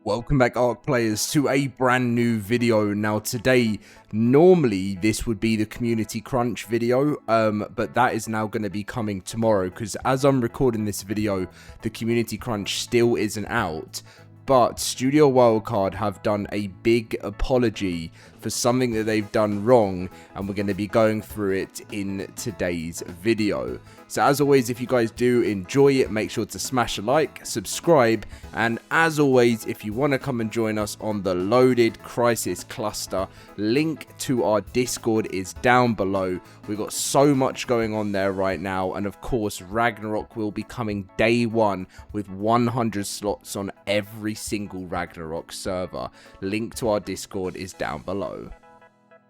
Welcome back, ARK players, to a brand new video. Now today, normally this would be the community crunch video, but that is now going to be coming tomorrow, because as I'm recording this video, the community crunch still isn't out. But Studio Wildcard have done a big apology for something that they've done wrong, and we're going to be going through it in today's video. So as always, if you guys do enjoy it, make sure to smash a like, subscribe, and as always, if you want to come and join us on the LoadedCrysis cluster, link to our Discord is down below. We've got so much going on there right now, and of course Ragnarok will be coming day one with 100 slots on every single Ragnarok server. Link to our Discord is down below.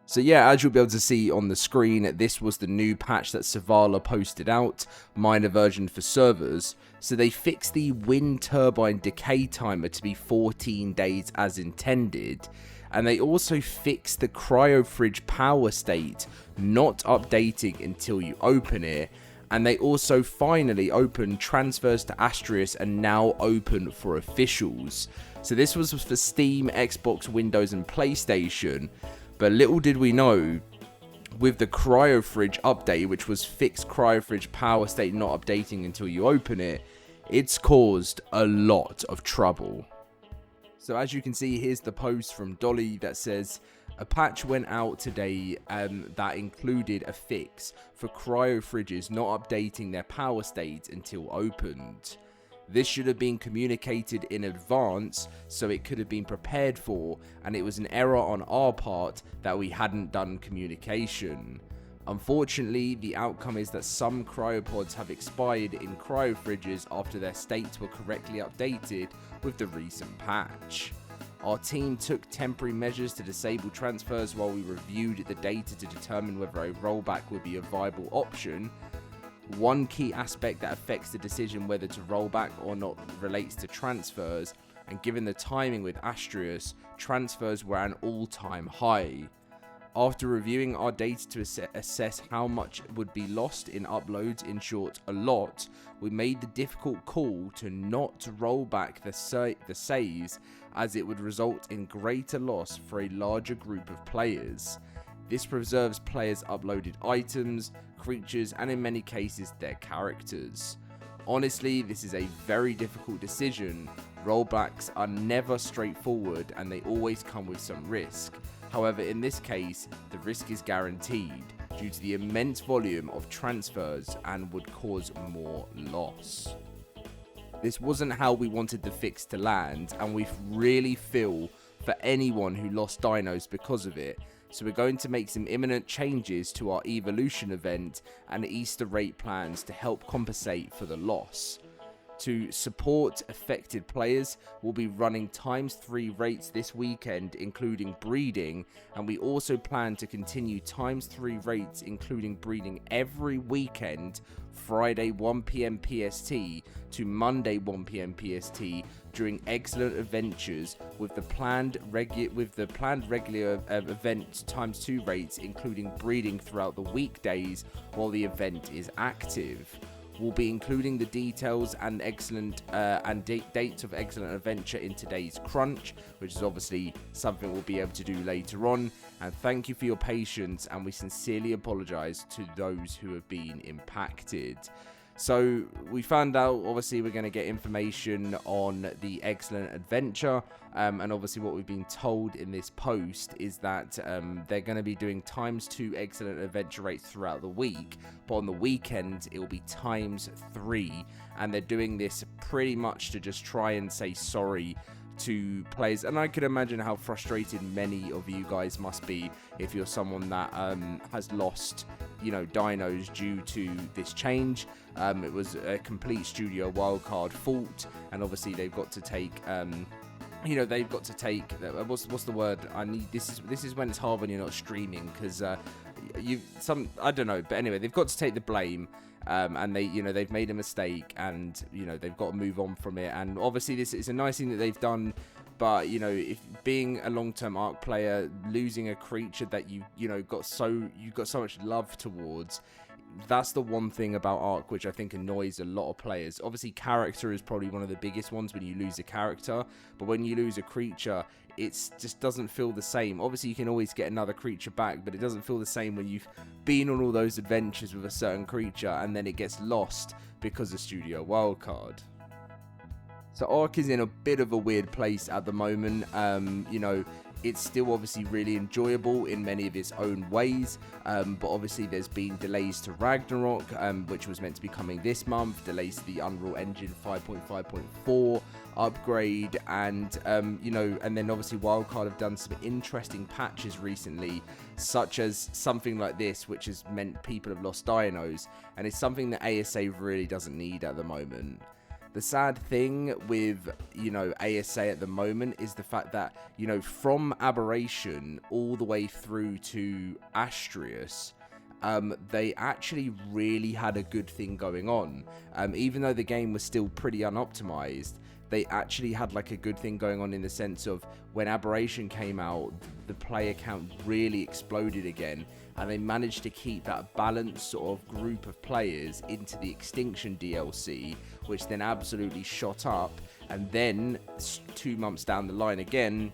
So yeah, as you'll be able to see on the screen, this was the new patch that Savala posted out, minor version for servers. So they fixed the wind turbine decay timer to be 14 days as intended. And they also fixed the Cryofridge power state not updating until you open it. And they also finally opened transfers to Astraeus and now open for officials. So this was for Steam, Xbox, Windows and PlayStation. But little did we know, with the Cryofridge update, which was fixed Cryofridge power state not updating until you open it, it's caused a lot of trouble. So as you can see, here's the post from Dolly that says, a patch went out today that included a fix for Cryofridges not updating their power state until opened. This should have been communicated in advance so it could have been prepared for, and it was an error on our part that we hadn't done communication. Unfortunately, the outcome is that some cryopods have expired in cryofridges after their states were correctly updated with the recent patch. Our team took temporary measures to disable transfers while we reviewed the data to determine whether a rollback would be a viable option. One key aspect that affects the decision whether to roll back or not relates to transfers, and given the timing with Astraeus, transfers were at an all-time high. After reviewing our data to assess how much would be lost in uploads, in short, a lot, we made the difficult call to not roll back the saves, as it would result in greater loss for a larger group of players. This preserves players' uploaded items, creatures, and in many cases their characters. Honestly, this is a very difficult decision. Rollbacks are never straightforward and they always come with some risk. However, in this case, the risk is guaranteed due to the immense volume of transfers and would cause more loss. This wasn't how we wanted the fix to land, and we really feel for anyone who lost dinos because of it. So we're going to make some imminent changes to our evolution event and Easter rate plans to help compensate for the loss. To support affected players, we'll be running ×3 rates this weekend, including breeding, and we also plan to continue ×3 rates, including breeding every weekend, Friday 1 PM PST to Monday 1 PM PST during Excellent Adventures, with the planned regular event ×2 rates, including breeding throughout the weekdays while the event is active. We'll be including the details and dates of Excellent Adventure in today's crunch, which is obviously something we'll be able to do later on. And thank you for your patience, and we sincerely apologize to those who have been impacted. So we found out, obviously, we're going to get information on the Excellent Adventure, and obviously what we've been told in this post is that they're going to be doing ×2 Excellent Adventure rates throughout the week, but on the weekend it will be ×3, and they're doing this pretty much to just try and say sorry to players. And I could imagine how frustrated many of you guys must be if you're someone that has lost, dinos due to this change. It was a complete Studio Wildcard fault, and obviously they've got to take what's the word I need. This is when it's hard when you're not streaming, because I don't know, but anyway, they've got to take the blame. And they've made a mistake, and they've got to move on from it. And obviously this is a nice thing that they've done, but if being a long-term ARK player, losing a creature that you got so much love towards, that's the one thing about ARK which I think annoys a lot of players. Obviously, character is probably one of the biggest ones when you lose a character, but when you lose a creature, it just doesn't feel the same. Obviously, you can always get another creature back, but it doesn't feel the same when you've been on all those adventures with a certain creature and then it gets lost because of Studio Wildcard. So ARK is in a bit of a weird place at the moment. You know, it's still obviously really enjoyable in many of its own ways, but obviously there's been delays to Ragnarok, which was meant to be coming this month, delays to the Unreal Engine 5.5.4 upgrade, and you know, and then obviously Wildcard have done some interesting patches recently, such as something like this, which has meant people have lost dinos, and it's something that ASA really doesn't need at the moment. The sad thing with, you know, ASA at the moment is the fact that, you know, from Aberration all the way through to Astrius, they actually really had a good thing going on. Even though the game was still pretty unoptimized, they actually had like a good thing going on in the sense of when Aberration came out, the player count really exploded again, and they managed to keep that balanced sort of group of players into the Extinction DLC, which then absolutely shot up. And then 2 months down the line again,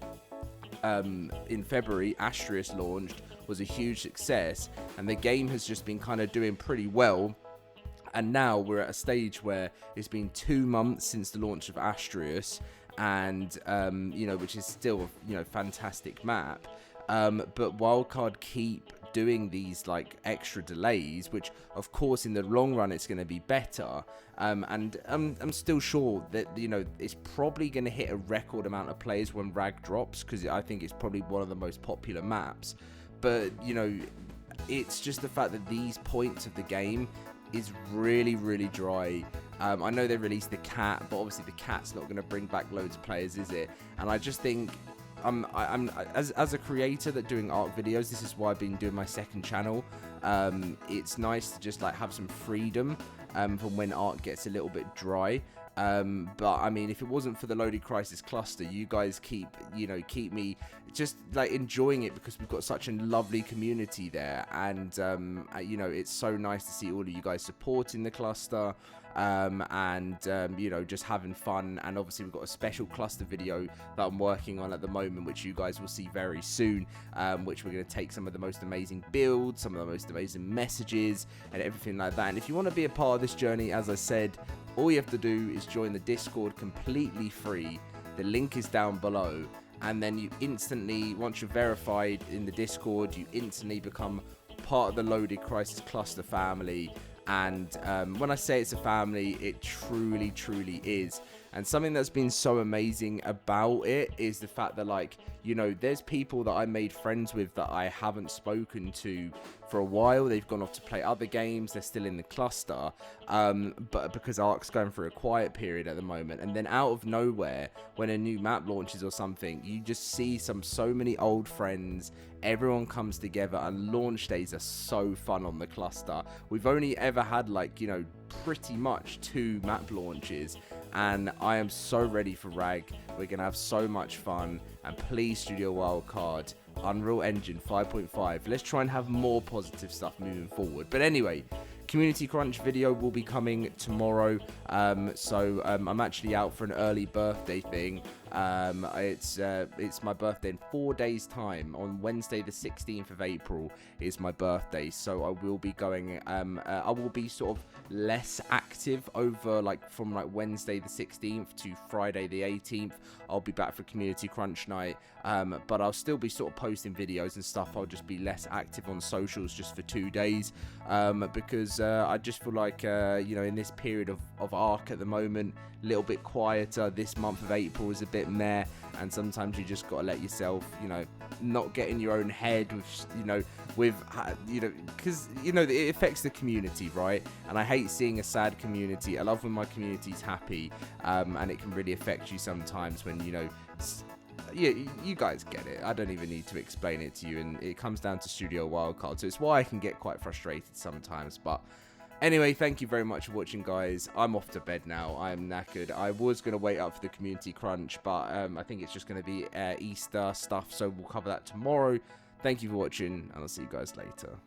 in February, Astrius launched, was a huge success, and the game has just been kind of doing pretty well. And now we're at a stage where it's been 2 months since the launch of Astrius, and you know, which is still, you know, fantastic map. But Wildcard keep doing these like extra delays, which of course in the long run it's going to be better. And I'm still sure that, you know, it's probably going to hit a record amount of players when Rag drops, because I think it's probably one of the most popular maps. But, you know, it's just the fact that these points of the game is really, really dry. I know they released the cat, but obviously the cat's not going to bring back loads of players, is it? And I just think, as a creator that doing ARK videos, this is why I've been doing my second channel. It's nice to just like have some freedom from when ARK gets a little bit dry. But I mean, if it wasn't for the LoadedCrysis cluster, you guys keep me just like enjoying it, because we've got such a lovely community there, and you know, it's so nice to see all of you guys supporting the cluster, and you know, just having fun. And obviously we've got a special cluster video that I'm working on at the moment, which you guys will see very soon, which we're going to take some of the most amazing builds, some of the most amazing messages and everything like that. And if you want to be a part of this journey, as I said, all you have to do is join the Discord completely free. The link is down below, and then you instantly, once you're verified in the Discord, you instantly become part of the LoadedCrysis cluster family. And when I say it's a family, it truly, truly is. And something that's been so amazing about it is the fact that, like, you know, there's people that I made friends with that I haven't spoken to for a while. They've gone off to play other games. They're still in the cluster, but because ARK's going through a quiet period at the moment. And then out of nowhere, when a new map launches or something, you just see so many old friends. Everyone comes together, and launch days are so fun on the cluster. We've only ever had, like, you know, pretty much 2 map launches, and I am so ready for Rag. We're gonna have so much fun, and please, Studio Wildcard, Unreal Engine 5.5, let's try and have more positive stuff moving forward. But anyway, Community Crunch video will be coming tomorrow, so I'm actually out for an early birthday thing. It's my birthday in 4 days time. On Wednesday the 16th of April is my birthday, so I will be going, I will be sort of less active over, like, from like Wednesday the 16th to Friday the 18th. I'll be back for Community Crunch night, but I'll still be sort of posting videos and stuff. I'll just be less active on socials just for 2 days, because I just feel like, you know, in this period of ARK at the moment, a little bit quieter. This month of April is a bit meh, and sometimes you just got to let yourself, you know, not get in your own head with, you know, because, you know, it affects the community, right? And I hate seeing a sad community. I love when my community's happy, and it can really affect you sometimes when, you know, yeah, you guys get it. I don't even need to explain it to you, and it comes down to Studio Wildcard, so it's why I can get quite frustrated sometimes. But anyway, thank you very much for watching, guys. I'm off to bed now. I am knackered. I was going to wait up for the Community Crunch, but I think it's just going to be Easter stuff, so we'll cover that tomorrow. Thank you for watching, and I'll see you guys later.